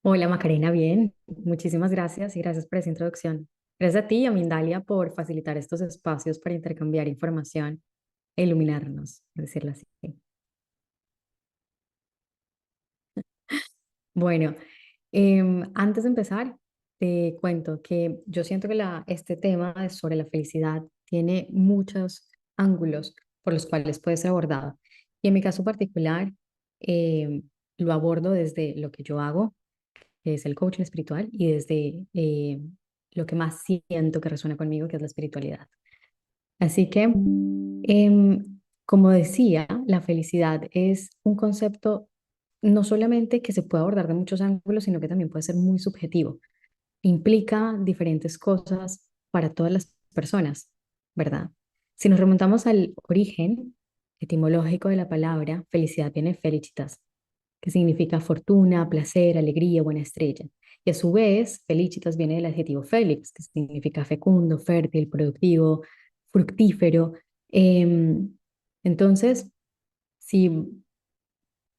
Hola Macarena, bien. Muchísimas gracias y gracias por esa introducción. Gracias a ti y a Mindalia por facilitar estos espacios para intercambiar información e iluminarnos, por decirlo así. Bueno, antes de empezar, te cuento que yo siento que este tema sobre la felicidad tiene muchos ángulos por los cuales puede ser abordado. Y en mi caso particular, em, lo abordo desde lo que yo hago, que es el coaching espiritual, y desde lo que más siento que resuena conmigo, que es la espiritualidad. Así que, como decía, la felicidad es un concepto no solamente que se puede abordar de muchos ángulos, sino que también puede ser muy subjetivo. Implica diferentes cosas para todas las personas, ¿verdad? Si nos remontamos al origen etimológico de la palabra, felicidad viene de felicitas, que significa fortuna, placer, alegría, buena estrella. Y a su vez, felicitas viene del adjetivo felix, que significa fecundo, fértil, productivo, fructífero. Em, entonces, si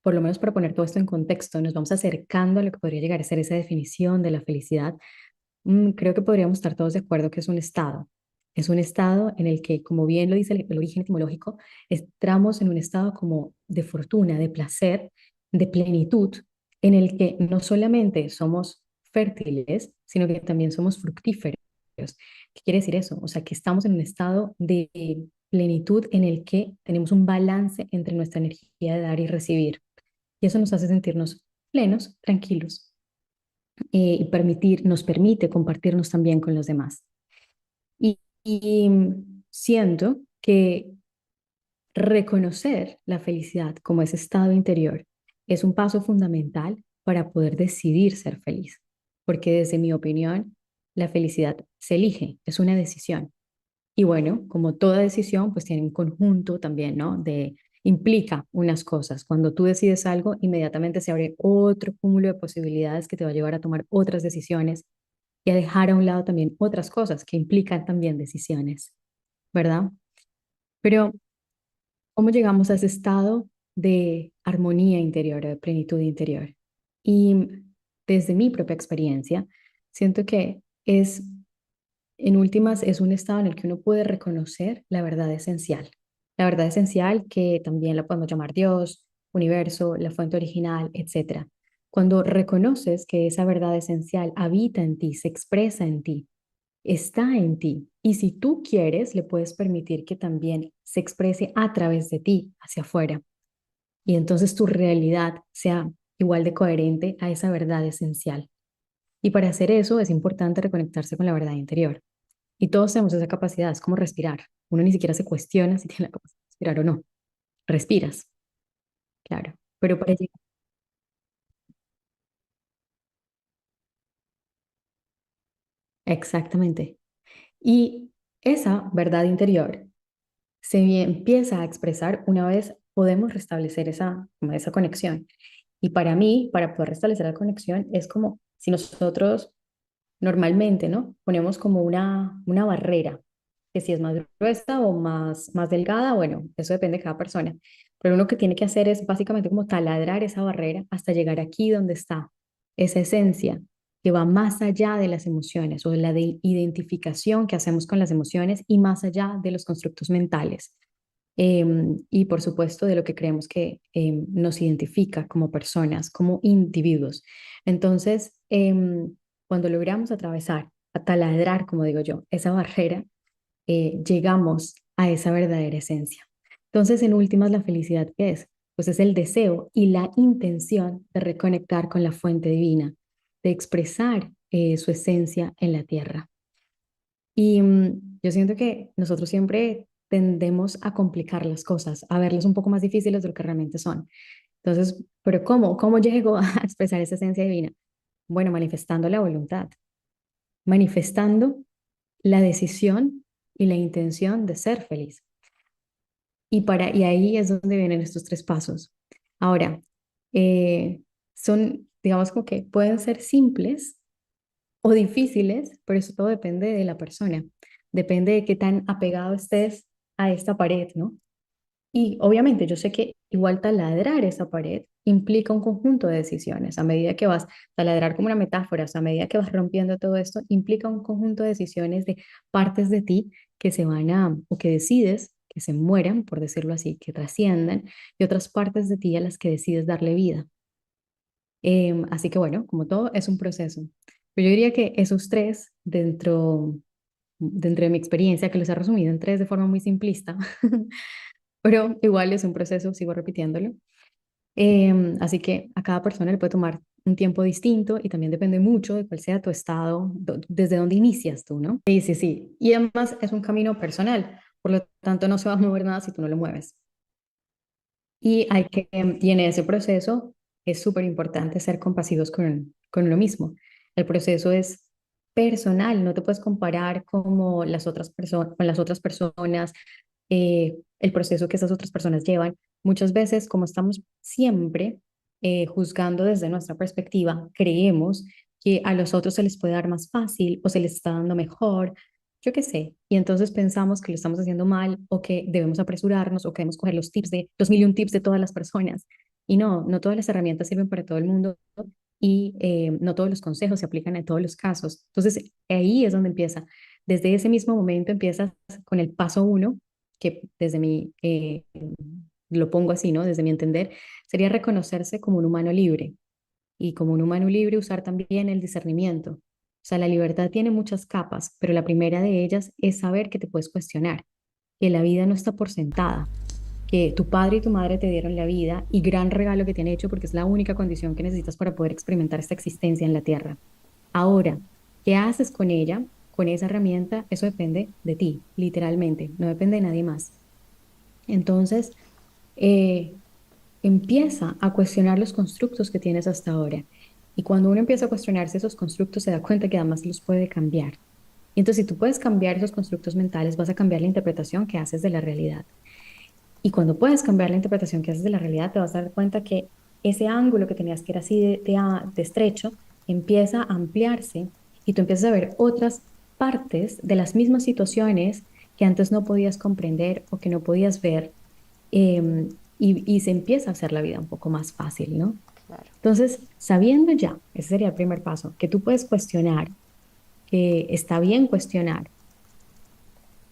por lo menos para poner todo esto en contexto, nos vamos acercando a lo que podría llegar a ser esa definición de la felicidad, creo que podríamos estar todos de acuerdo que es un estado. Es un estado en el que, como bien lo dice el origen etimológico, entramos en un estado como de fortuna, de placer, de plenitud, en el que no solamente somos fértiles, sino que también somos fructíferos. ¿Qué quiere decir eso? O sea, que estamos en un estado de plenitud en el que tenemos un balance entre nuestra energía de dar y recibir. Y eso nos hace sentirnos plenos, tranquilos, y nos permite compartirnos también con los demás. Y siento que reconocer la felicidad como ese estado interior es un paso fundamental para poder decidir ser feliz, porque desde mi opinión, la felicidad se elige, es una decisión. Y bueno, como toda decisión, pues tiene un conjunto también, ¿no? Implica unas cosas. Cuando tú decides algo, inmediatamente se abre otro cúmulo de posibilidades que te va a llevar a tomar otras decisiones y a dejar a un lado también otras cosas que implican también decisiones, ¿verdad? Pero, ¿cómo llegamos a ese estado de armonía interior, de plenitud interior? Y desde mi propia experiencia, siento que en últimas, es un estado en el que uno puede reconocer la verdad esencial. La verdad esencial que también la podemos llamar Dios, universo, la fuente original, etcétera. Cuando reconoces que esa verdad esencial habita en ti, se expresa en ti, está en ti, y si tú quieres, le puedes permitir que también se exprese a través de ti, hacia afuera. Y entonces tu realidad sea igual de coherente a esa verdad esencial. Y para hacer eso es importante reconectarse con la verdad interior. Y todos tenemos esa capacidad, es como respirar. Uno ni siquiera se cuestiona si tiene la capacidad de respirar o no. Respiras, claro. Pero para llegar, exactamente. Y esa verdad interior empieza a expresar una vez podemos restablecer como esa conexión. Y para mí, para poder restablecer la conexión, es como si nosotros normalmente, ¿no? Ponemos como una barrera, que si es más gruesa o más delgada, bueno, eso depende de cada persona. Pero uno que tiene que hacer es básicamente como taladrar esa barrera hasta llegar aquí donde está esa esencia que va más allá de las emociones o de la identificación que hacemos con las emociones y más allá de los constructos mentales. Y por supuesto de lo que creemos que nos identifica como personas, como individuos. Entonces, cuando logramos atravesar, a taladrar, como digo yo, esa barrera, llegamos a esa verdadera esencia. Entonces, en últimas, la felicidad, ¿qué es? Pues es el deseo y la intención de reconectar con la fuente divina, de expresar su esencia en la tierra. Y yo siento que nosotros siempre tendemos a complicar las cosas, a verlas un poco más difíciles de lo que realmente son. Entonces, ¿pero cómo? ¿Cómo llego a expresar esa esencia divina? Bueno, manifestando la voluntad, manifestando la decisión y la intención de ser feliz. Y ahí es donde vienen estos tres pasos. Ahora, digamos, como que pueden ser simples o difíciles, pero eso todo depende de la persona. Depende de qué tan apegado estés a esta pared, ¿no? Y obviamente yo sé que igual taladrar esa pared implica un conjunto de decisiones. A medida que vas, taladrar como una metáfora, o sea, a medida que vas rompiendo todo esto, implica un conjunto de decisiones de partes de ti que se van a, o que decides que se mueran, por decirlo así, que trasciendan, y otras partes de ti a las que decides darle vida. Así que bueno, como todo, es un proceso. Pero yo diría que esos tres, dentro de mi experiencia, que los he resumido en tres de forma muy simplista, pero igual es un proceso, sigo repitiéndolo. Así que a cada persona le puede tomar un tiempo distinto y también depende mucho de cuál sea tu estado, desde dónde inicias tú, ¿no? Sí, sí, sí. Y además es un camino personal, por lo tanto no se va a mover nada si tú no lo mueves. Y en ese proceso es súper importante ser compasivos con uno mismo. El proceso es personal, no te puedes comparar como con las otras personas, el proceso que esas otras personas llevan. Muchas veces, como estamos siempre juzgando desde nuestra perspectiva, creemos que a los otros se les puede dar más fácil o se les está dando mejor, yo qué sé, y entonces pensamos que lo estamos haciendo mal o que debemos apresurarnos o que debemos coger los tips de los mil tips de todas las personas. Y no, no todas las herramientas sirven para todo el mundo y no todos los consejos se aplican en todos los casos. Entonces ahí es donde empieza. Desde ese mismo momento empiezas con el paso uno, que desde mi, lo pongo así, ¿no? Desde mi entender, sería reconocerse como un humano libre y como un humano libre usar también el discernimiento. O sea, la libertad tiene muchas capas, pero la primera de ellas es saber que te puedes cuestionar, que la vida no está por sentada, que tu padre y tu madre te dieron la vida y gran regalo que te han hecho porque es la única condición que necesitas para poder experimentar esta existencia en la tierra. Ahora, ¿qué haces con ella, con esa herramienta? Eso depende de ti, literalmente, no depende de nadie más. Entonces, eh, empieza a cuestionar los constructos que tienes hasta ahora. Y cuando uno empieza a cuestionarse esos constructos, se da cuenta que además los puede cambiar. Y entonces, si tú puedes cambiar esos constructos mentales, vas a cambiar la interpretación que haces de la realidad. Y cuando puedes cambiar la interpretación que haces de la realidad, te vas a dar cuenta que ese ángulo que tenías que era así de estrecho empieza a ampliarse y tú empiezas a ver otras partes de las mismas situaciones que antes no podías comprender o que no podías ver, y se empieza a hacer la vida un poco más fácil, ¿no? Claro. Entonces, sabiendo ya, ese sería el primer paso, que tú puedes cuestionar, que está bien cuestionar,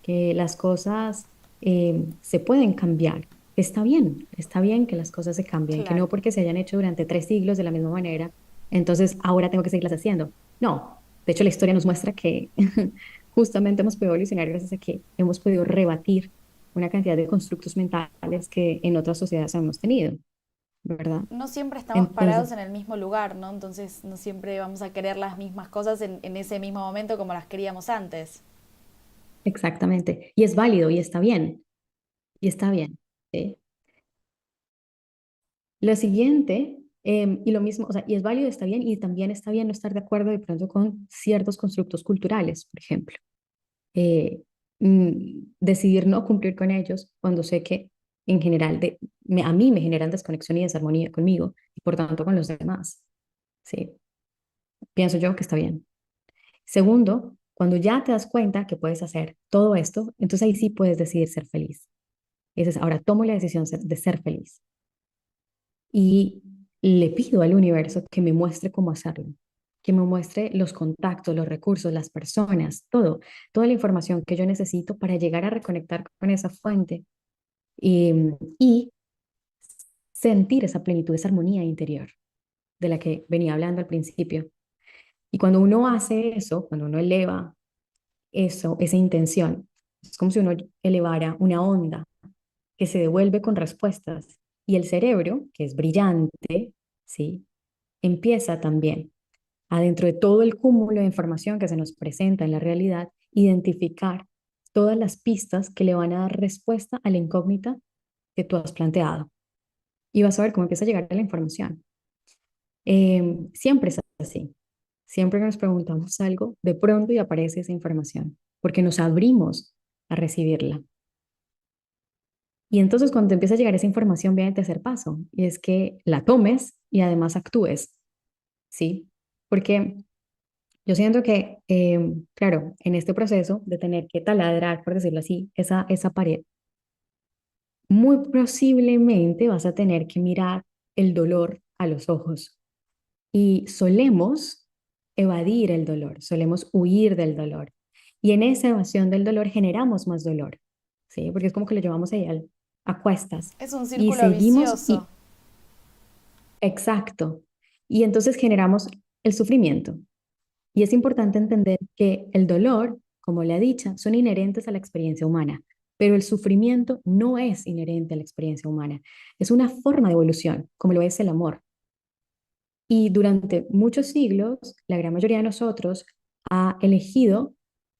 que las cosas se pueden cambiar. Está bien que las cosas se cambien, que Claro. no porque se hayan hecho durante 3 siglos de la misma manera, entonces ahora tengo que seguirlas haciendo. No, de hecho la historia nos muestra que justamente hemos podido evolucionar gracias a que hemos podido rebatir una cantidad de constructos mentales que en otras sociedades hemos tenido, ¿verdad? No siempre estamos Entonces, parados en el mismo lugar, ¿no? Entonces no siempre vamos a querer las mismas cosas en ese mismo momento como las queríamos antes. exactamente. Y es válido y está bien, y está bien. ¿Sí? Lo siguiente, y lo mismo, o sea, y es válido, está bien, y también está bien no estar de acuerdo de pronto con ciertos constructos culturales, por ejemplo. Eh, Decidir no cumplir con ellos cuando sé que en general a mí me generan desconexión y desarmonía conmigo y por tanto con los demás. Sí, pienso yo que está bien. Segundo, cuando ya te das cuenta que puedes hacer todo esto, entonces ahí sí puedes decidir ser feliz. Y dices, ahora tomo la decisión de ser feliz y le pido al universo que me muestre cómo hacerlo, que me muestre los contactos, los recursos, las personas, todo, toda la información que yo necesito para llegar a reconectar con esa fuente y sentir esa plenitud, esa armonía interior de la que venía hablando al principio. Y cuando uno hace eso, cuando uno eleva eso, esa intención, es como si uno elevara una onda que se devuelve con respuestas y el cerebro, que es brillante, ¿sí? Empieza también, adentro de todo el cúmulo de información que se nos presenta en la realidad, identificar todas las pistas que le van a dar respuesta a la incógnita que tú has planteado. Y vas a ver cómo empieza a llegar a la información. Siempre es así. Siempre que nos preguntamos algo, de pronto y aparece esa información, porque nos abrimos a recibirla. Y entonces cuando te empieza a llegar esa información, viene el tercer paso, y es que la tomes y además actúes, ¿sí? Porque yo siento que, claro, en este proceso de tener que taladrar, por decirlo así, esa pared, muy posiblemente vas a tener que mirar el dolor a los ojos y solemos evadir el dolor, solemos huir del dolor. Y en esa evasión del dolor generamos más dolor, ¿sí? Porque es como que lo llevamos ahí a cuestas Es un y círculo seguimos vicioso. y exacto. Y entonces generamos el sufrimiento. Y es importante entender que el dolor, como le ha dicho, son inherentes a la experiencia humana, pero el sufrimiento no es inherente a la experiencia humana. Es una forma de evolución, como lo es el amor. Y durante muchos siglos, la gran mayoría de nosotros ha elegido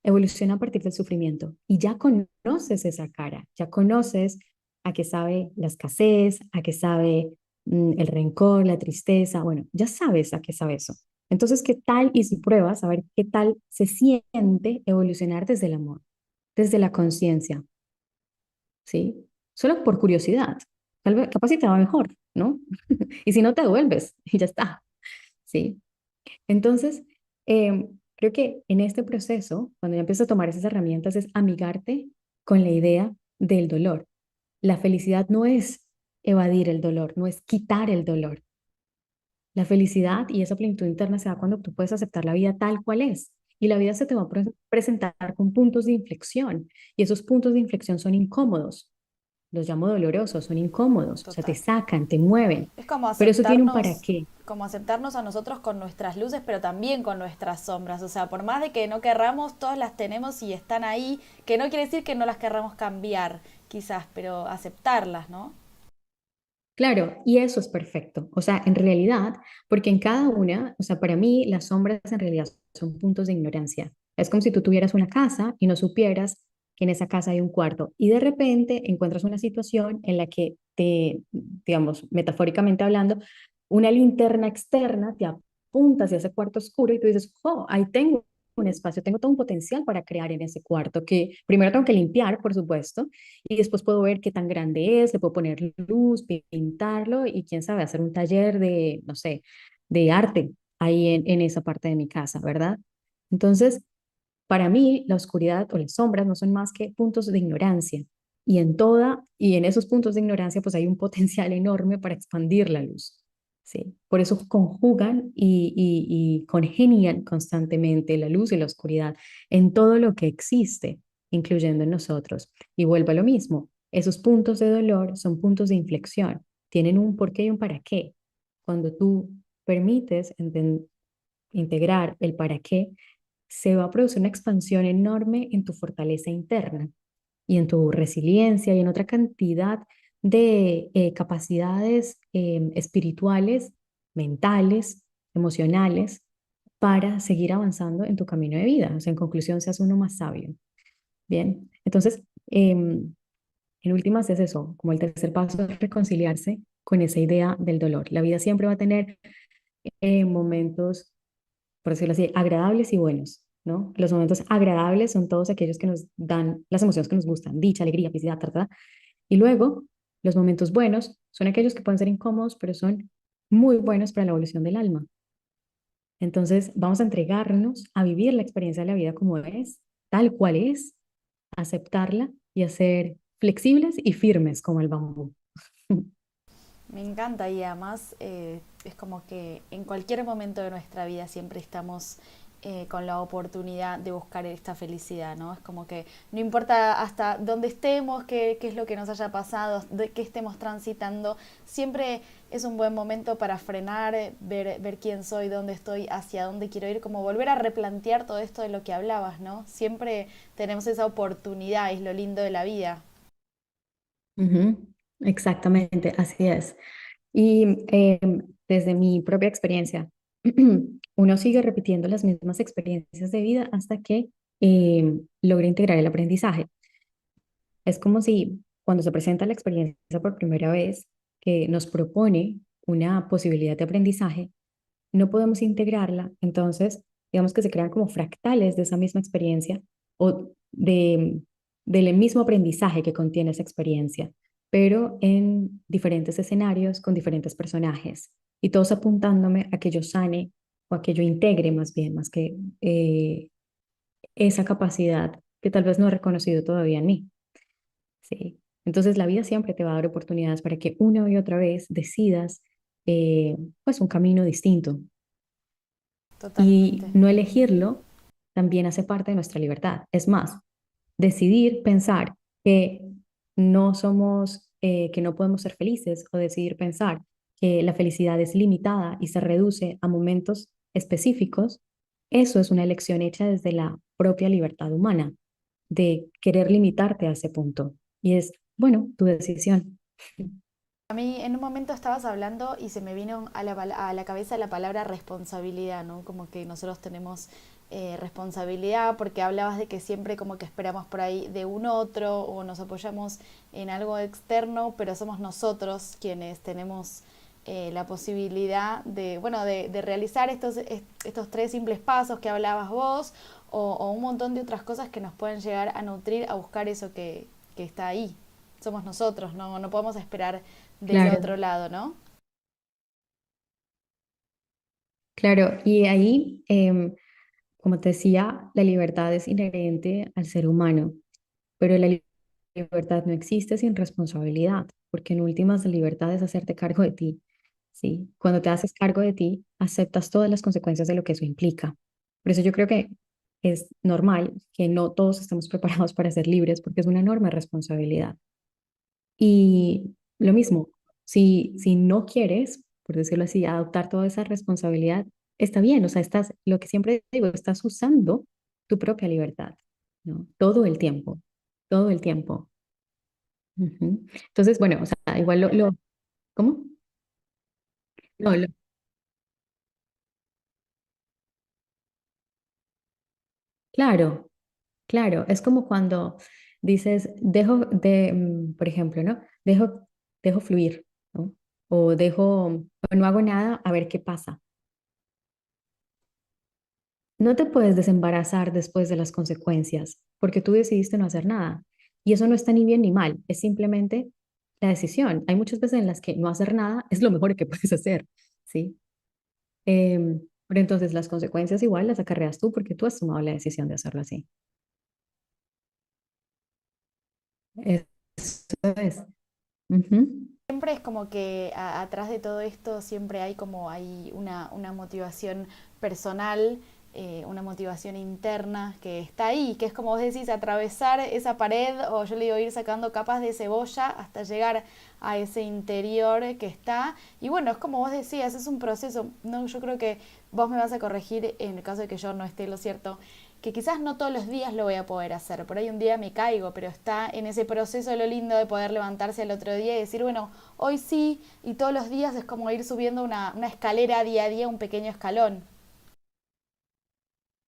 evolución a partir del sufrimiento. Y ya conoces esa cara, ya conoces a qué sabe la escasez, a qué sabe el rencor, la tristeza. Bueno, ya sabes a qué sabe eso. Entonces, ¿qué tal y si pruebas a ver qué tal se siente evolucionar desde el amor, desde la conciencia? ¿Sí? Solo por curiosidad. Tal vez, capaz si te va mejor, ¿no? Y si no, te devuelves y ya está. ¿Sí? Entonces, creo que en este proceso, cuando ya empiezas a tomar esas herramientas, es amigarte con la idea del dolor. La felicidad no es evadir el dolor, no es quitar el dolor. La felicidad y esa plenitud interna se da cuando tú puedes aceptar la vida tal cual es. Y la vida se te va a presentar con puntos de inflexión. Y esos puntos de inflexión son incómodos. Los llamo dolorosos, son incómodos. O sea, te Total. sacan, te mueven. Es como Pero eso tiene un para qué. como aceptarnos a nosotros con nuestras luces, pero también con nuestras sombras. O sea, por más de que no querramos, todas las tenemos y están ahí, que no quiere decir que no las querramos cambiar, quizás, pero aceptarlas, ¿no? Claro, y eso es perfecto. O sea, en realidad, porque en cada una, o sea, para mí las sombras en realidad son puntos de ignorancia. Es como si tú tuvieras una casa y no supieras que en esa casa hay un cuarto y de repente encuentras una situación en la que te, digamos, metafóricamente hablando, una linterna externa te apunta hacia ese cuarto oscuro y tú dices, oh, ahí tengo un espacio, tengo todo un potencial para crear en ese cuarto que primero tengo que limpiar, por supuesto, y después puedo ver qué tan grande es, le puedo poner luz, pintarlo y quién sabe, hacer un taller de, no sé, de arte ahí en esa parte de mi casa, ¿verdad? Entonces, para mí, la oscuridad o las sombras no son más que puntos de ignorancia. Y en esos puntos de ignorancia, pues hay un potencial enorme para expandir la luz. ¿Sí? Por eso conjugan y congenian constantemente la luz y la oscuridad en todo lo que existe, incluyendo en nosotros. Y vuelvo a lo mismo, esos puntos de dolor son puntos de inflexión, tienen un porqué y un para qué. Cuando tú permites integrar el para qué, se va a producir una expansión enorme en tu fortaleza interna y en tu resiliencia y en otra cantidad de capacidades espirituales, mentales, emocionales, para seguir avanzando en tu camino de vida. O sea, en conclusión, seas uno más sabio. Bien, entonces, en últimas es eso, como el tercer paso es reconciliarse con esa idea del dolor. La vida siempre va a tener momentos, por decirlo así, agradables y buenos, ¿no? Los momentos agradables son todos aquellos que nos dan las emociones que nos gustan, dicha, alegría, felicidad, y luego los momentos buenos son aquellos que pueden ser incómodos, pero son muy buenos para la evolución del alma. Entonces, vamos a entregarnos a vivir la experiencia de la vida como es, tal cual es, aceptarla y a ser flexibles y firmes como el bambú. Me encanta y además es como que en cualquier momento de nuestra vida siempre estamos con la oportunidad de buscar esta felicidad, ¿no? Es como que no importa hasta dónde estemos, qué es lo que nos haya pasado, de qué estemos transitando, siempre es un buen momento para frenar, ver quién soy, dónde estoy, hacia dónde quiero ir, como volver a replantear todo esto de lo que hablabas, ¿no? Siempre tenemos esa oportunidad, es lo lindo de la vida. Ujú, exactamente, así es. Y desde mi propia experiencia, uno sigue repitiendo las mismas experiencias de vida hasta que logra integrar el aprendizaje. Es como si cuando se presenta la experiencia por primera vez que nos propone una posibilidad de aprendizaje, no podemos integrarla, entonces digamos que se crean como fractales de esa misma experiencia o del mismo aprendizaje que contiene esa experiencia, pero en diferentes escenarios con diferentes personajes y todos apuntándome a que yo sane o a que yo integre más bien, más que esa capacidad que tal vez no he reconocido todavía en mí. Sí. Entonces la vida siempre te va a dar oportunidades para que una y otra vez decidas pues un camino distinto. Totalmente. Y no elegirlo también hace parte de nuestra libertad. Es más, decidir pensar que no somos, que no podemos ser felices o decidir pensar que la felicidad es limitada y se reduce a momentos específicos, eso es una elección hecha desde la propia libertad humana, de querer limitarte a ese punto. Y es, bueno, tu decisión. A mí en un momento estabas hablando y se me vino a la cabeza la palabra responsabilidad, ¿no? Como que nosotros tenemos responsabilidad porque hablabas de que siempre como que esperamos por ahí de un otro o nos apoyamos en algo externo, pero somos nosotros quienes tenemos la posibilidad de, bueno, de realizar estos tres simples pasos que hablabas vos o un montón de otras cosas que nos pueden llegar a nutrir, a buscar eso que está ahí. Somos nosotros, no podemos esperar del otro Claro, lado, ¿no? claro. Y ahí, como te decía, la libertad es inherente al ser humano, pero libertad no existe sin responsabilidad, porque en últimas la libertad es hacerte cargo de ti, ¿sí? Cuando te haces cargo de ti, aceptas todas las consecuencias de lo que eso implica. Por eso yo creo que es normal que no todos estemos preparados para ser libres, porque es una enorme responsabilidad. Y lo mismo, si no quieres, por decirlo así, adoptar toda esa responsabilidad, está bien, o sea, estás, lo que siempre digo, estás usando tu propia libertad, ¿no? Todo el tiempo, todo el tiempo. Ujú. Entonces, bueno, o sea, igual ¿cómo? No, claro, claro, es como cuando dices, por ejemplo, ¿no? Dejo fluir, ¿no? O no hago nada a ver qué pasa. No te puedes desembarazar después de las consecuencias, porque tú decidiste no hacer nada. Y eso no está ni bien ni mal, es simplemente la decisión. Hay muchas veces en las que no hacer nada es lo mejor que puedes hacer, ¿sí? Pero entonces las consecuencias igual las acarreas tú porque tú has tomado la decisión de hacerlo así. Eso es. Ujú. Siempre es como que atrás de todo esto siempre hay como hay una motivación personal, una motivación interna que está ahí, que es como vos decís, atravesar esa pared o yo le digo ir sacando capas de cebolla hasta llegar a ese interior que está. Y bueno, es como vos decías, es un proceso. No, yo creo que vos me vas a corregir en el caso de que yo no esté lo cierto, que quizás no todos los días lo voy a poder hacer. Por ahí un día me caigo, pero está en ese proceso lo lindo de poder levantarse al otro día y decir, bueno, hoy sí, y todos los días es como ir subiendo una escalera día a día, un pequeño escalón.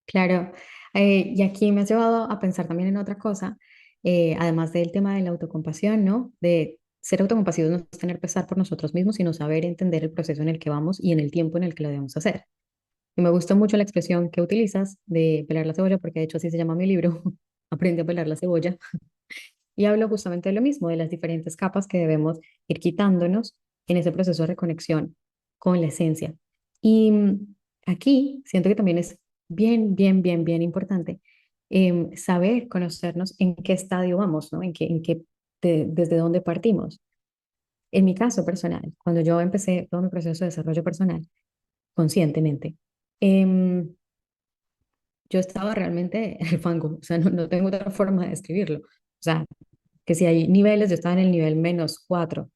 Claro. Y aquí me has llevado a pensar también en otra cosa, además del tema de la autocompasión, ¿no? De ser autocompasivos no es tener pesar por nosotros mismos, sino saber entender el proceso en el que vamos y en el tiempo en el que lo debemos hacer. Y me gusta mucho la expresión que utilizas de pelar la cebolla, porque de hecho así se llama mi libro, Aprende a pelar la cebolla. Y hablo justamente de lo mismo, de las diferentes capas que debemos ir quitándonos en ese proceso de reconexión con la esencia. Y aquí siento que también es bien importante saber conocernos en qué estadio vamos, ¿no? Desde dónde partimos. En mi caso personal, cuando yo empecé todo mi proceso de desarrollo personal, conscientemente, em, yo estaba realmente en el fango, o sea, no tengo otra forma de describirlo. O sea, que si hay niveles, yo estaba en el nivel -4.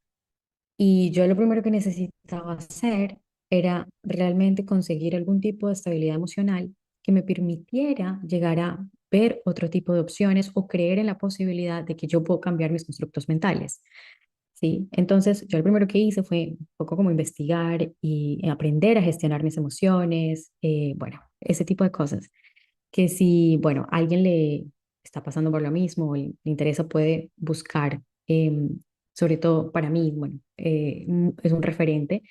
Y yo lo primero que necesitaba hacer era realmente conseguir algún tipo de estabilidad emocional que me permitiera llegar a ver otro tipo de opciones o creer en la posibilidad de que yo puedo cambiar mis constructos mentales. ¿Sí? Entonces, yo lo primero que hice fue un poco como investigar y aprender a gestionar mis emociones, bueno, ese tipo de cosas que si, bueno, alguien le está pasando por lo mismo o le interesa, puede buscar, sobre todo para mí, bueno, es un referente,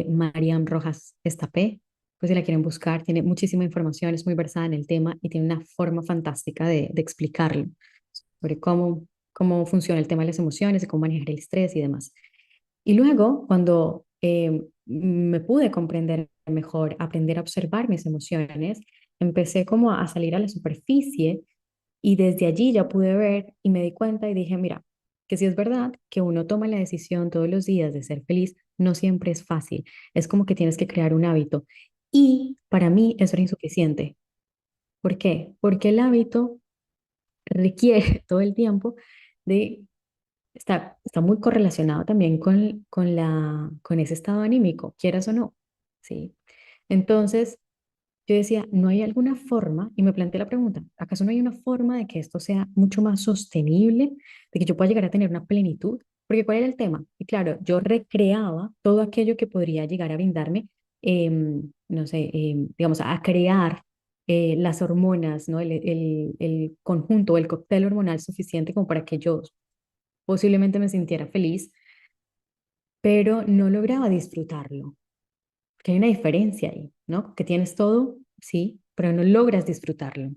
Mariam Rojas Estapé, pues si la quieren buscar, tiene muchísima información, es muy versada en el tema y tiene una forma fantástica de explicarlo sobre cómo funciona el tema de las emociones y cómo manejar el estrés y demás. Y luego, cuando me pude comprender mejor, aprender a observar mis emociones, empecé como a salir a la superficie y desde allí ya pude ver y me di cuenta y dije, mira, que si es verdad que uno toma la decisión todos los días de ser feliz, no siempre es fácil. Es como que tienes que crear un hábito. Y para mí eso era insuficiente. ¿Por qué? Porque el hábito requiere todo el tiempo de, está muy correlacionado también con ese estado anímico, quieras o no, ¿sí? Entonces, yo decía, ¿no hay alguna forma? Y me planteé la pregunta, ¿acaso no hay una forma de que esto sea mucho más sostenible, de que yo pueda llegar a tener una plenitud? Porque ¿cuál era el tema? Y claro, yo recreaba todo aquello que podría llegar a brindarme, no sé, digamos, a crear las hormonas, ¿no? El conjunto, el cóctel hormonal suficiente como para que yo posiblemente me sintiera feliz, pero no lograba disfrutarlo. Porque hay una diferencia ahí, ¿no? Que tienes todo, sí, pero no logras disfrutarlo.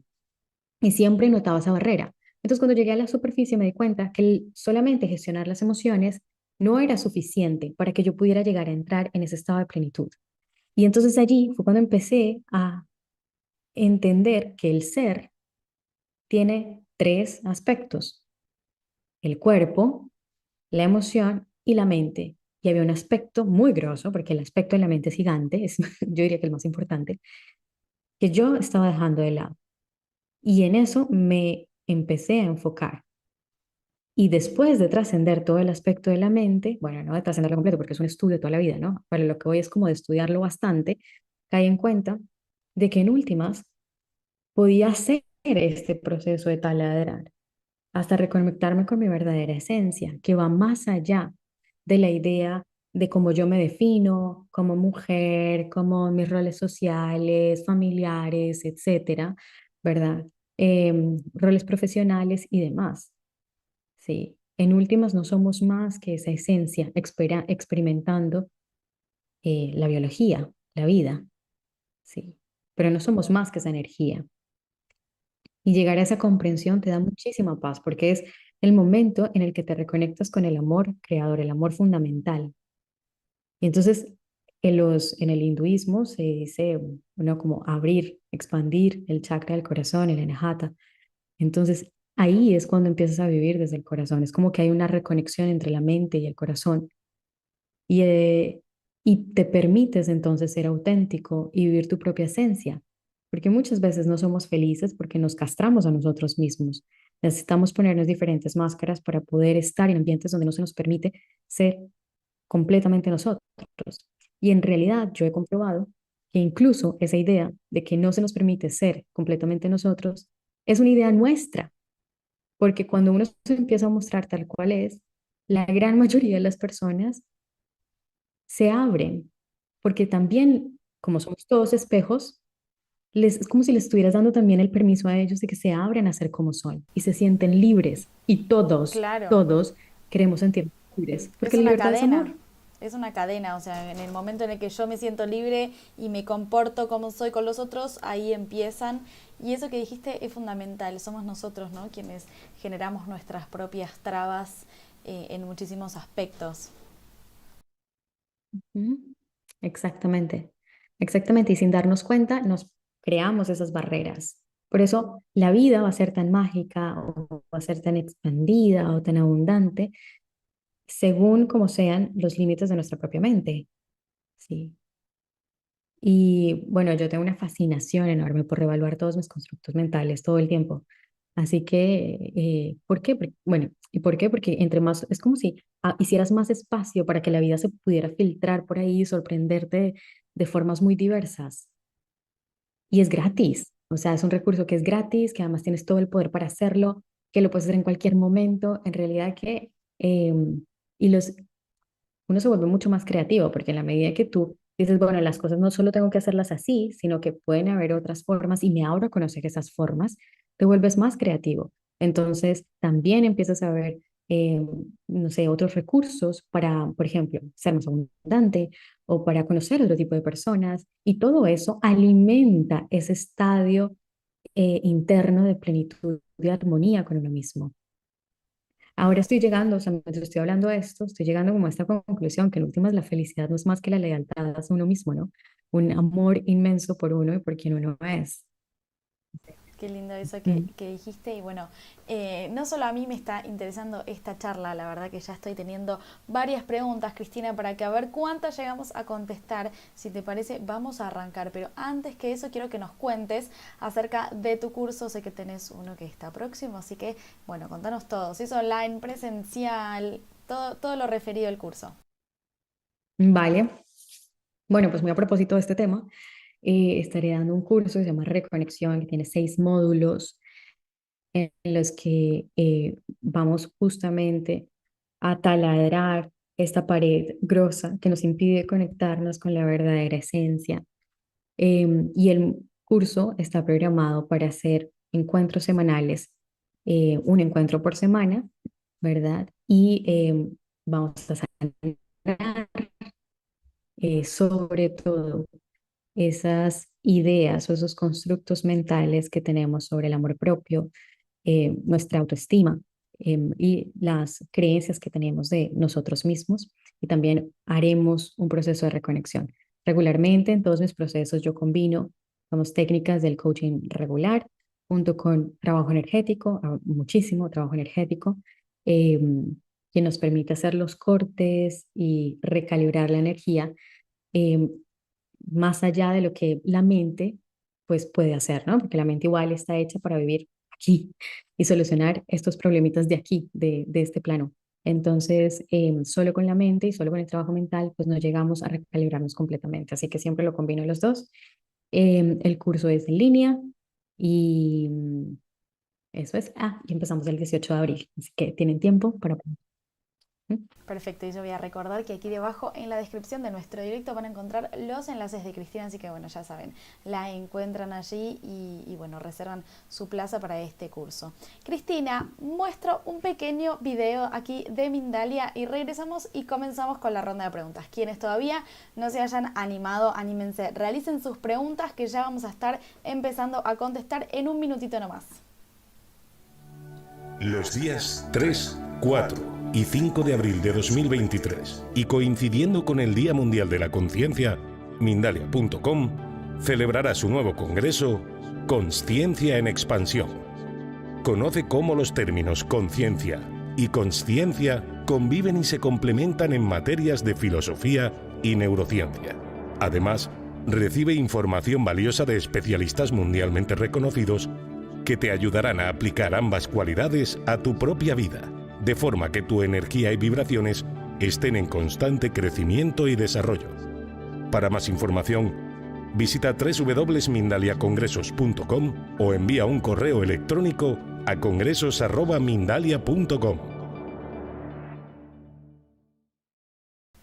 Y siempre notaba esa barrera. Entonces, cuando llegué a la superficie, me di cuenta que solamente gestionar las emociones no era suficiente para que yo pudiera llegar a entrar en ese estado de plenitud. Y entonces allí fue cuando empecé a entender que el ser tiene tres aspectos: el cuerpo, la emoción y la mente. Y había un aspecto muy grosso, porque el aspecto de la mente es gigante, es, yo diría que el más importante, que yo estaba dejando de lado. Y en eso me empecé a enfocar. Y después de trascender todo el aspecto de la mente, bueno, no de trascenderlo completo porque es un estudio toda la vida, ¿no? Pero lo que voy es como de estudiarlo bastante, caí en cuenta de que en últimas podía hacer este proceso de taladrar hasta reconectarme con mi verdadera esencia, que va más allá de la idea de cómo yo me defino como mujer, como mis roles sociales, familiares, etcétera, ¿verdad? Roles profesionales y demás, ¿sí? En últimas no somos más que esa esencia experimentando la biología, la vida, ¿sí? Pero no somos más que esa energía. Y llegar a esa comprensión te da muchísima paz porque es el momento en el que te reconectas con el amor creador, el amor fundamental. Y entonces en el hinduismo se dice, bueno, como abrir, expandir el chakra del corazón, el anahata. Entonces ahí es cuando empiezas a vivir desde el corazón. Es como que hay una reconexión entre la mente y el corazón y, y te permites entonces ser auténtico y vivir tu propia esencia, porque muchas veces no somos felices porque nos castramos a nosotros mismos. Necesitamos ponernos diferentes máscaras para poder estar en ambientes donde no se nos permite ser completamente nosotros. Y en realidad yo he comprobado que incluso esa idea de que no se nos permite ser completamente nosotros es una idea nuestra, porque cuando uno se empieza a mostrar tal cual es, la gran mayoría de las personas se abren, porque también, como somos todos espejos, es como si les estuvieras dando también el permiso a ellos de que se abren a ser como son y se sienten libres. Y todos, Claro, todos queremos sentirnos libres, porque la libertad es una cadena, o sea, en el momento en el que yo me siento libre y me comporto como soy con los otros, ahí empiezan. Y eso que dijiste es fundamental, somos nosotros, ¿no? Quienes generamos nuestras propias trabas en muchísimos aspectos. Ujú. Exactamente, exactamente. Y sin darnos cuenta, nos creamos esas barreras. Por eso la vida va a ser tan mágica o va a ser tan expandida o tan abundante según como sean los límites de nuestra propia mente. Sí. Y bueno, yo tengo una fascinación enorme por reevaluar todos mis constructos mentales todo el tiempo. Así que, ¿por qué? Bueno, ¿y por qué? Porque entre más, es como si hicieras más espacio para que la vida se pudiera filtrar por ahí y sorprenderte de formas muy diversas. Y es gratis, o sea, es un recurso que es gratis, que además tienes todo el poder para hacerlo, que lo puedes hacer en cualquier momento. En realidad que, y los, uno se vuelve mucho más creativo, porque en la medida que tú dices, bueno, las cosas no solo tengo que hacerlas así, sino que pueden haber otras formas y me abro a conocer esas formas, te vuelves más creativo. Entonces, también empiezas a ver, no sé, otros recursos para, por ejemplo, ser más abundante o para conocer otro tipo de personas. Y todo eso alimenta ese estadio interno de plenitud, de armonía con uno mismo. Ahora estoy llegando, o sea, mientras estoy hablando de esto, estoy llegando como a esta conclusión que en últimas la felicidad no es más que la lealtad hacia uno mismo, ¿no? Un amor inmenso por uno y por quien uno es. Qué lindo eso Mm. que dijiste y bueno, no solo a mí me está interesando esta charla, la verdad que ya estoy teniendo varias preguntas, Cristina, para que a ver cuántas llegamos a contestar. Si te parece, vamos a arrancar, pero antes que eso quiero que nos cuentes acerca de tu curso. Sé que tenés uno que está próximo, así que bueno, contanos todo, si es online, presencial, todo lo referido al curso. Vale. Bueno, pues muy a propósito de este tema, estaré dando un curso que se llama Reconexión, que tiene 6 módulos en los que vamos justamente a taladrar esta pared grosa que nos impide conectarnos con la verdadera esencia. Y el curso está programado para hacer encuentros semanales, un encuentro por semana, ¿verdad? Y vamos a sanar sobre todo esas ideas o esos constructos mentales que tenemos sobre el amor propio, nuestra autoestima y las creencias que tenemos de nosotros mismos. Y también haremos un proceso de reconexión. Regularmente en todos mis procesos yo combino, vamos, técnicas del coaching regular junto con trabajo energético, muchísimo trabajo energético, eh, que nos permite hacer los cortes y recalibrar la energía eh, más allá de lo que la mente pues puede hacer, ¿no? Porque la mente igual está hecha para vivir aquí y solucionar estos problemitas de aquí, de este plano. Entonces, solo con la mente y solo con el trabajo mental, pues no llegamos a recalibrarnos completamente. Así que siempre lo combino los dos. El curso es en línea y eso es. Y empezamos el 18 de abril. Así que tienen tiempo para... Perfecto, y yo voy a recordar que aquí debajo en la descripción de nuestro directo van a encontrar los enlaces de Cristina, así que bueno, ya saben, la encuentran allí y bueno, reservan su plaza para este curso. Cristina, muestro un pequeño video aquí de Mindalia y regresamos y comenzamos con la ronda de preguntas. Quienes todavía no se hayan animado, anímense, realicen sus preguntas que ya vamos a estar empezando a contestar en un minutito nomás. Los días 3, 4 y 5 de abril de 2023 y coincidiendo con el Día Mundial de la Conciencia, Mindalia.com celebrará su nuevo congreso Consciencia en Expansión. Conoce cómo los términos conciencia y consciencia conviven y se complementan en materias de filosofía y neurociencia. Además, recibe información valiosa de especialistas mundialmente reconocidos que te ayudarán a aplicar ambas cualidades a tu propia vida, de forma que tu energía y vibraciones estén en constante crecimiento y desarrollo. Para más información, visita www.mindaliacongresos.com o envía un correo electrónico a congresos@mindalia.com.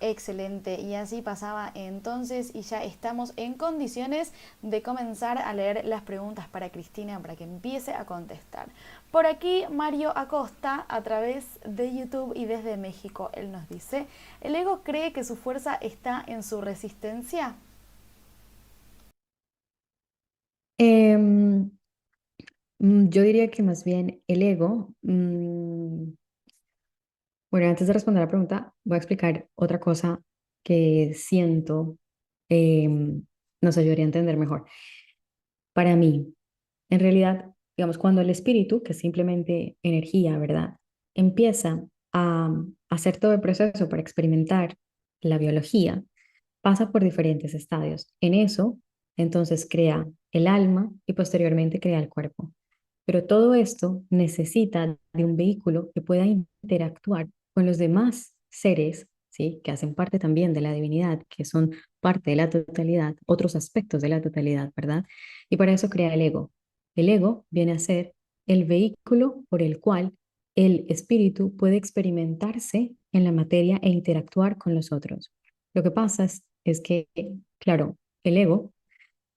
Excelente, y así pasaba entonces y ya estamos en condiciones de comenzar a leer las preguntas para Cristina para que empiece a contestar. Por aquí Mario Acosta a través de YouTube y desde México, él nos dice, ¿el ego cree que su fuerza está en su resistencia? Em, yo diría que más bien el ego, bueno, antes de responder la pregunta, voy a explicar otra cosa que siento nos ayudaría a entender mejor. Para mí, en realidad, digamos, cuando el espíritu, que es simplemente energía, ¿verdad? Empieza a hacer todo el proceso para experimentar la biología, pasa por diferentes estadios. En eso, entonces crea el alma y posteriormente crea el cuerpo. Pero todo esto necesita de un vehículo que pueda interactuar con los demás seres, ¿sí? Que hacen parte también de la divinidad, que son parte de la totalidad, otros aspectos de la totalidad, ¿verdad? Y para eso crea el ego. El ego viene a ser el vehículo por el cual el espíritu puede experimentarse en la materia e interactuar con los otros. Lo que pasa es que, claro, el ego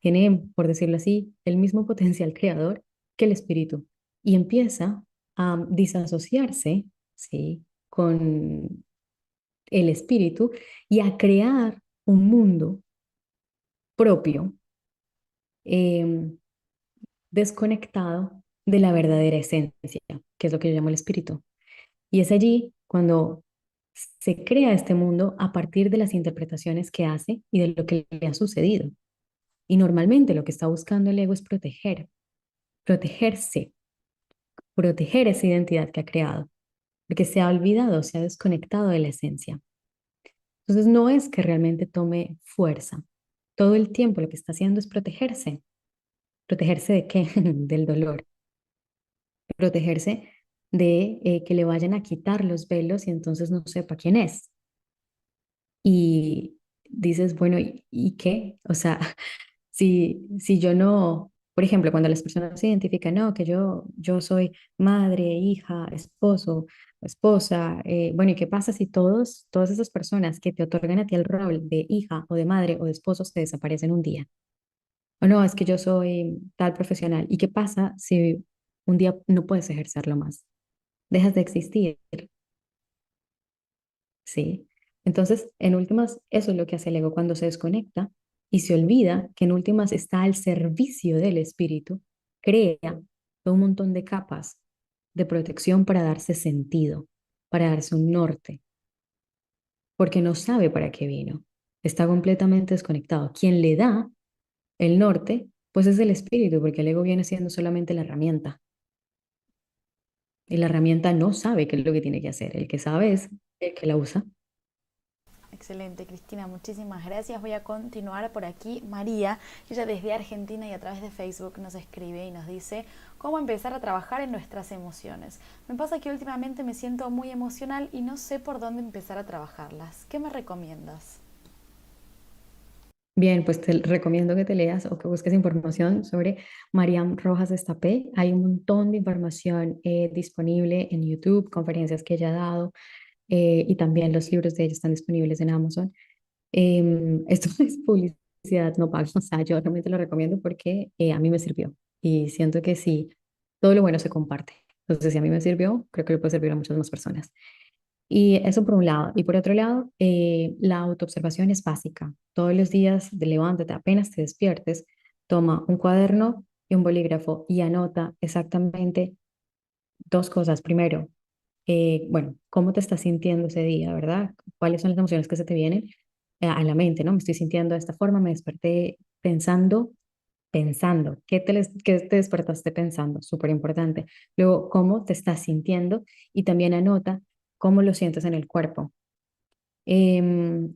tiene, por decirlo así, el mismo potencial creador que el espíritu y empieza a disasociarse, ¿sí? Con el espíritu y a crear un mundo propio, eh, desconectado de la verdadera esencia, que es lo que yo llamo el espíritu. Y es allí cuando se crea este mundo a partir de las interpretaciones que hace y de lo que le ha sucedido. Y normalmente lo que está buscando el ego es proteger. protegerse, proteger esa identidad que ha creado, porque se ha olvidado, se ha desconectado de la esencia. Entonces no es que realmente tome fuerza. Todo el tiempo lo que está haciendo es protegerse. ¿Protegerse de qué? Del dolor. Protegerse de que le vayan a quitar los velos y entonces no sepa quién es. Y dices, bueno, ¿y qué? O sea, si yo no, por ejemplo, cuando las personas se identifican, no, que yo soy madre, hija, esposo, esposa, bueno, ¿y qué pasa si todas esas personas que te otorgan a ti el rol de hija o de madre o de esposo se desaparecen un día? O no, es que yo soy tal profesional. ¿Y qué pasa si un día no puedes ejercerlo más? Dejas de existir, ¿sí? Entonces, en últimas, eso es lo que hace el ego cuando se desconecta y se olvida que en últimas está al servicio del espíritu, crea todo un montón de capas de protección para darse sentido, para darse un norte, porque no sabe para qué vino, está completamente desconectado. Quien le da el norte, pues es el espíritu, porque el ego viene siendo solamente la herramienta. Y la herramienta no sabe qué es lo que tiene que hacer. El que sabe es el que la usa. Excelente, Cristina, muchísimas gracias. Voy a continuar por aquí. María, ella desde Argentina y a través de Facebook nos escribe y nos dice cómo empezar a trabajar en nuestras emociones. Me pasa que últimamente me siento muy emocional y no sé por dónde empezar a trabajarlas. ¿Qué me recomiendas? Bien, pues te recomiendo que te leas o que busques información sobre Mariam Rojas Estapé. Hay un montón de información disponible en YouTube, conferencias que ella ha dado y también los libros de ella están disponibles en Amazon. Esto es publicidad no paga, o sea, yo realmente lo recomiendo porque a mí me sirvió y siento que sí, todo lo bueno se comparte. Entonces, si a mí me sirvió, creo que le puede servir a muchas más personas. Y eso por un lado. Y por otro lado, la autoobservación es básica. Todos los días, levántate, apenas te despiertes, toma un cuaderno y un bolígrafo y anota exactamente dos cosas. Primero, bueno, cómo te estás sintiendo ese día, ¿verdad? ¿Cuáles son las emociones que se te vienen a la mente, ¿no? Me estoy sintiendo de esta forma, me desperté pensando, ¿qué te despertaste pensando? Súper importante. Luego, ¿cómo te estás sintiendo? Y también anota cómo lo sientes en el cuerpo. Em,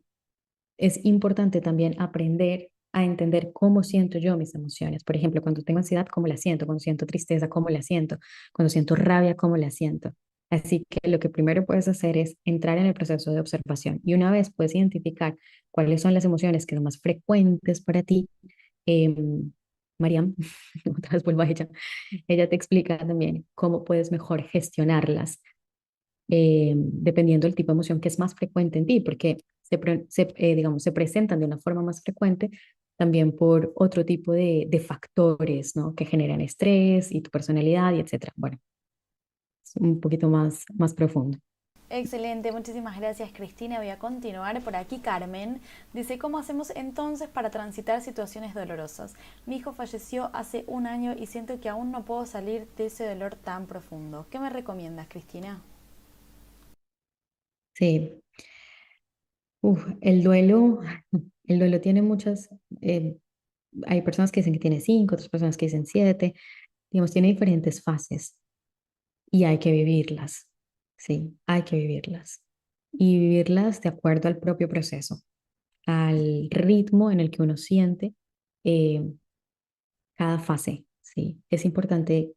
es importante también aprender a entender cómo siento yo mis emociones. Por ejemplo, cuando tengo ansiedad, ¿cómo la siento? Cuando siento tristeza, ¿cómo la siento? Cuando siento rabia, ¿cómo la siento? Así que lo que primero puedes hacer es entrar en el proceso de observación y una vez puedes identificar cuáles son las emociones que son más frecuentes para ti, eh, Mariam, otra vez vuelvo a ella te explica también cómo puedes mejor gestionarlas dependiendo del tipo de emoción que es más frecuente en ti, porque digamos, se presentan de una forma más frecuente también por otro tipo de factores, ¿no? Que generan estrés y tu personalidad y etcétera. Bueno, es un poquito más profundo. Excelente, muchísimas gracias, Cristina. Voy a continuar por aquí. Carmen dice, ¿cómo hacemos entonces para transitar situaciones dolorosas? Mi hijo falleció hace un año y siento que aún no puedo salir de ese dolor tan profundo. ¿Qué me recomiendas, Cristina? Sí, el duelo, el duelo tiene eh, hay personas que dicen que tiene 5, otras personas que dicen 7, digamos, tiene diferentes fases y hay que vivirlas, sí, hay que vivirlas y vivirlas de acuerdo al propio proceso, al ritmo en el que uno siente eh, cada fase, sí. Es importante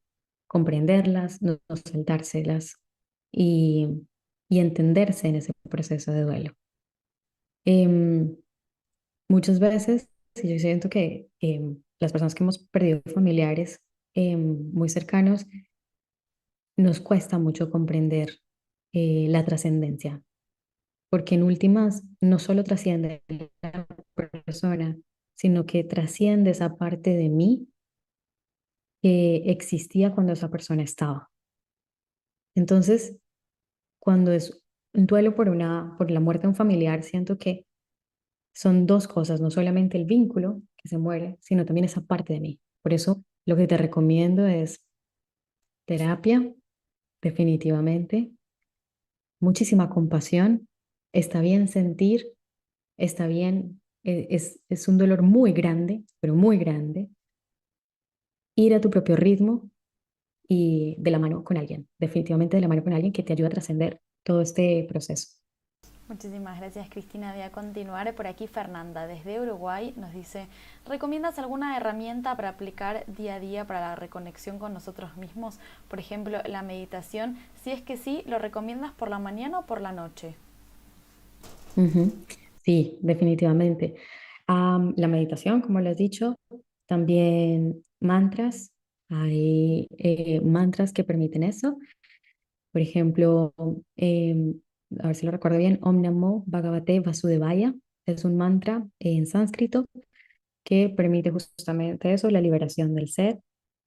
comprenderlas, no saltárselas y, y entenderse en ese proceso de duelo. Em, Muchas veces, sí, yo siento que las personas que hemos perdido familiares muy cercanos, nos cuesta mucho comprender la trascendencia, porque en últimas no solo trasciende la persona, sino que trasciende esa parte de mí que existía cuando esa persona estaba. Entonces, cuando es un duelo por la muerte de un familiar, siento que son dos cosas, no solamente el vínculo que se muere, sino también esa parte de mí. Por eso, lo que te recomiendo es terapia, definitivamente, muchísima compasión, está bien sentir, está bien, es un dolor muy grande, pero muy grande, ir a tu propio ritmo y de la mano con alguien, definitivamente de la mano con alguien que te ayude a trascender todo este proceso. Muchísimas gracias, Cristina. Voy a continuar. Por aquí Fernanda, desde Uruguay, nos dice, ¿recomiendas alguna herramienta para aplicar día a día para la reconexión con nosotros mismos? Por ejemplo, la meditación. Si es que sí, ¿lo recomiendas por la mañana o por la noche? Ujú. Sí, definitivamente. La meditación, como lo has dicho, también mantras. Hay mantras que permiten eso. Por ejemplo, a ver si lo recuerdo bien, Om Namo Bhagavate Vasudevaya es un mantra en sánscrito que permite justamente eso, la liberación del ser.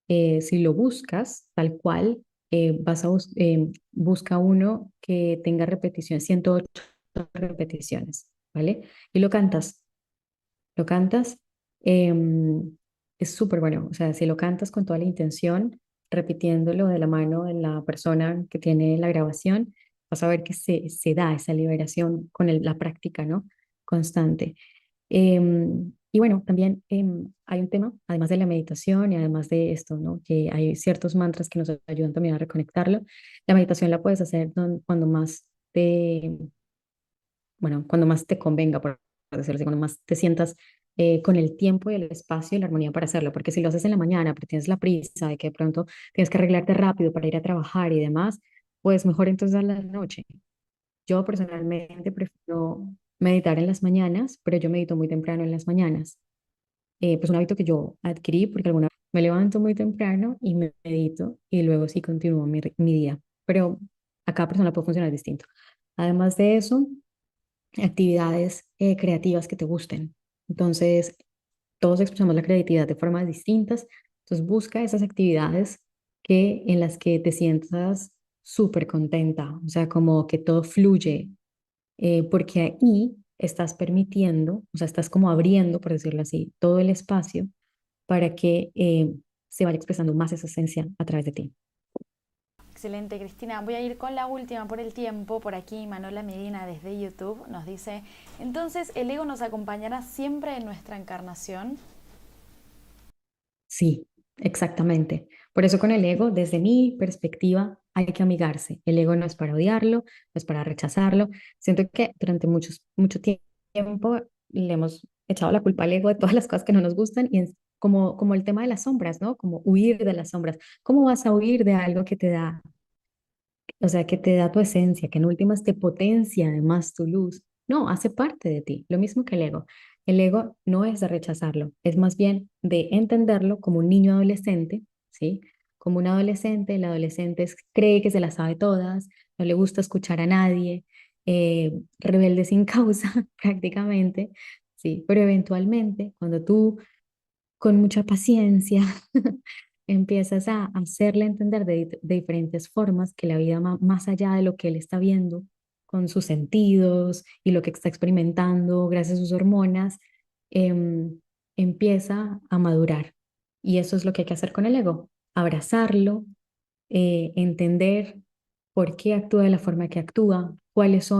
Si lo buscas tal cual, busca uno que tenga repetición, 108 repeticiones, ¿vale? Y lo cantas, es súper bueno, o sea, si lo cantas con toda la intención, repitiéndolo de la mano de la persona que tiene la grabación, vas a ver que se da esa liberación con la práctica, ¿no? Constante. Y bueno, también hay un tema, además de la meditación y además de esto, ¿no? Que hay ciertos mantras que nos ayudan también a reconectarlo. La meditación la puedes hacer cuando más te, bueno, cuando más te convenga, por decirlo así, cuando más te sientas con el tiempo y el espacio y la armonía para hacerlo, porque si lo haces en la mañana, pero tienes la prisa de que de pronto tienes que arreglarte rápido para ir a trabajar y demás, pues mejor entonces a la noche. Yo personalmente prefiero meditar en las mañanas, pero yo medito muy temprano en las mañanas. Pues un hábito que yo adquirí porque alguna vez me levanto muy temprano y me medito y luego sí continúo mi día. Pero a cada persona puede funcionar distinto. Además de eso, actividades creativas que te gusten. Entonces, todos expresamos la creatividad de formas distintas. Entonces, busca esas actividades en las que te sientas súper contenta, o sea, como que todo fluye, porque ahí estás permitiendo, o sea, estás como abriendo, por decirlo así, todo el espacio para que se vaya expresando más esa esencia a través de ti. Excelente, Cristina. Voy a ir con la última por el tiempo. Por aquí Manuela Medina desde YouTube nos dice, entonces el ego nos acompañará siempre en nuestra encarnación. Sí, exactamente. Por eso con el ego, desde mi perspectiva, hay que amigarse. El ego no es para odiarlo, no es para rechazarlo. Siento que durante mucho tiempo le hemos echado la culpa al ego de todas las cosas que no nos gustan y como el tema de las sombras, ¿no? Como huir de las sombras. ¿Cómo vas a huir de algo que te da, o sea, que te da tu esencia, que en últimas te potencia además tu luz? No, hace parte de ti, lo mismo que el ego. El ego no es de rechazarlo, es más bien de entenderlo como un niño adolescente, ¿sí? Como un adolescente, el adolescente cree que se las sabe todas, no le gusta escuchar a nadie, rebelde sin causa prácticamente, ¿sí? Pero eventualmente, cuando tú con mucha paciencia empiezas a hacerle entender de diferentes formas que la vida va más allá de lo que él está viendo con sus sentidos y lo que está experimentando gracias a sus hormonas, em, empieza a madurar. Y eso es lo que hay que hacer con el ego, abrazarlo, entender por qué actúa de la forma que actúa, cuál es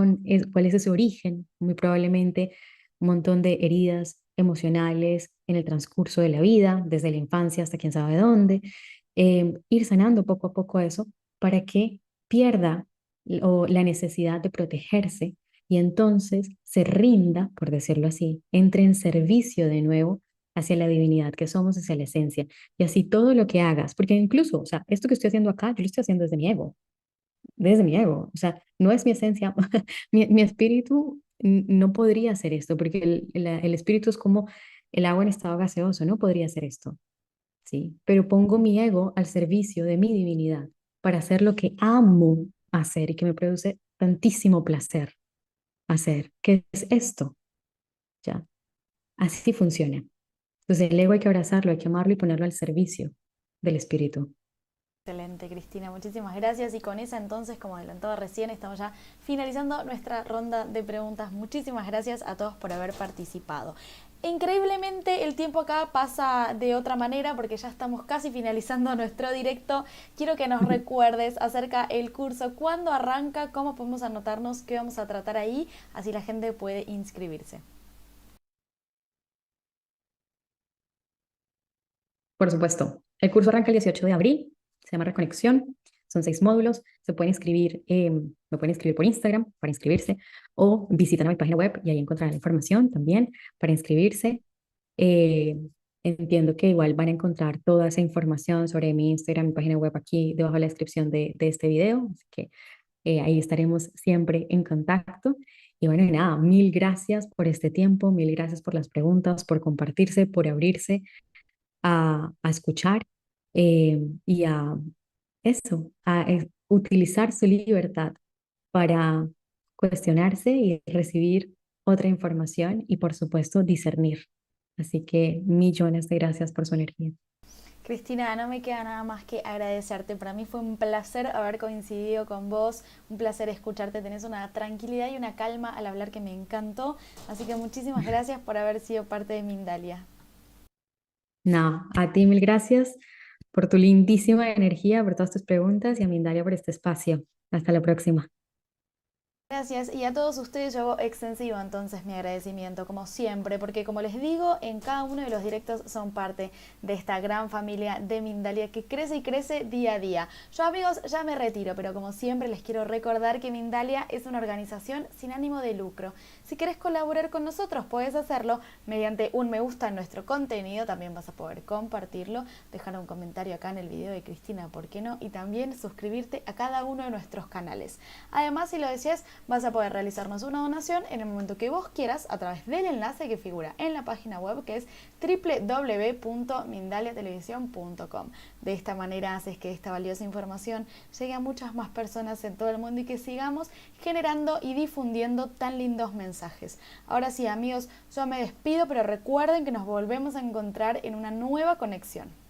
ese origen, muy probablemente un montón de heridas emocionales en el transcurso de la vida, desde la infancia hasta quién sabe dónde, ir sanando poco a poco eso para que pierda la necesidad de protegerse y entonces se rinda, por decirlo así, entre en servicio de nuevo hacia la divinidad que somos, hacia la esencia. Y así todo lo que hagas, porque incluso, o sea, esto que estoy haciendo acá, yo lo estoy haciendo desde mi ego, o sea, no es mi esencia, mi espíritu no podría hacer esto, porque el espíritu es como el agua en estado gaseoso, no podría hacer esto, ¿sí? Pero pongo mi ego al servicio de mi divinidad para hacer lo que amo hacer y que me produce tantísimo placer hacer, que es esto, ¿ya? Así funciona. Entonces el ego hay que abrazarlo, hay que amarlo y ponerlo al servicio del espíritu. Excelente, Cristina, muchísimas gracias. Y con esa entonces, como adelantaba recién, estamos ya finalizando nuestra ronda de preguntas. Muchísimas gracias a todos por haber participado. Increíblemente el tiempo acá pasa de otra manera porque ya estamos casi finalizando nuestro directo. Quiero que nos recuerdes acerca del curso, cuándo arranca, cómo podemos anotarnos, qué vamos a tratar ahí, así la gente puede inscribirse. Por supuesto. El curso arranca el 18 de abril, se llama Reconexión, son 6 módulos, se pueden inscribir, me pueden escribir por Instagram para inscribirse o visitan a mi página web y ahí encontrarán la información también para inscribirse. Eh, Entiendo que igual van a encontrar toda esa información sobre mi Instagram, mi página web aquí debajo de la descripción de este video, así que ahí estaremos siempre en contacto. Y bueno, y nada, mil gracias por este tiempo, mil gracias por las preguntas, por compartirse, por abrirse a escuchar y a eso, a utilizar su libertad para cuestionarse y recibir otra información y por supuesto discernir. Así que millones de gracias por su energía. Cristina, no me queda nada más que agradecerte. Para mí fue un placer haber coincidido con vos, un placer escucharte. Tenés una tranquilidad y una calma al hablar que me encantó. Así que muchísimas gracias por haber sido parte de Mindalia. No, a ti mil gracias por tu lindísima energía, por todas tus preguntas y a Mindalia por este espacio. Hasta la próxima. Gracias, y a todos ustedes yo hago extensivo entonces mi agradecimiento, como siempre, porque como les digo, en cada uno de los directos son parte de esta gran familia de Mindalia que crece y crece día a día. Yo, amigos, ya me retiro, pero como siempre les quiero recordar que Mindalia es una organización sin ánimo de lucro. Si quieres colaborar con nosotros, puedes hacerlo mediante un me gusta en nuestro contenido, también vas a poder compartirlo, dejar un comentario acá en el video de Cristina, ¿por qué no? Y también suscribirte a cada uno de nuestros canales. Además, si lo deseas, vas a poder realizarnos una donación en el momento que vos quieras a través del enlace que figura en la página web, que es www.mindaliatelevisión.com. De esta manera haces que esta valiosa información llegue a muchas más personas en todo el mundo y que sigamos generando y difundiendo tan lindos mensajes. Ahora sí, amigos, yo me despido, pero recuerden que nos volvemos a encontrar en una nueva conexión.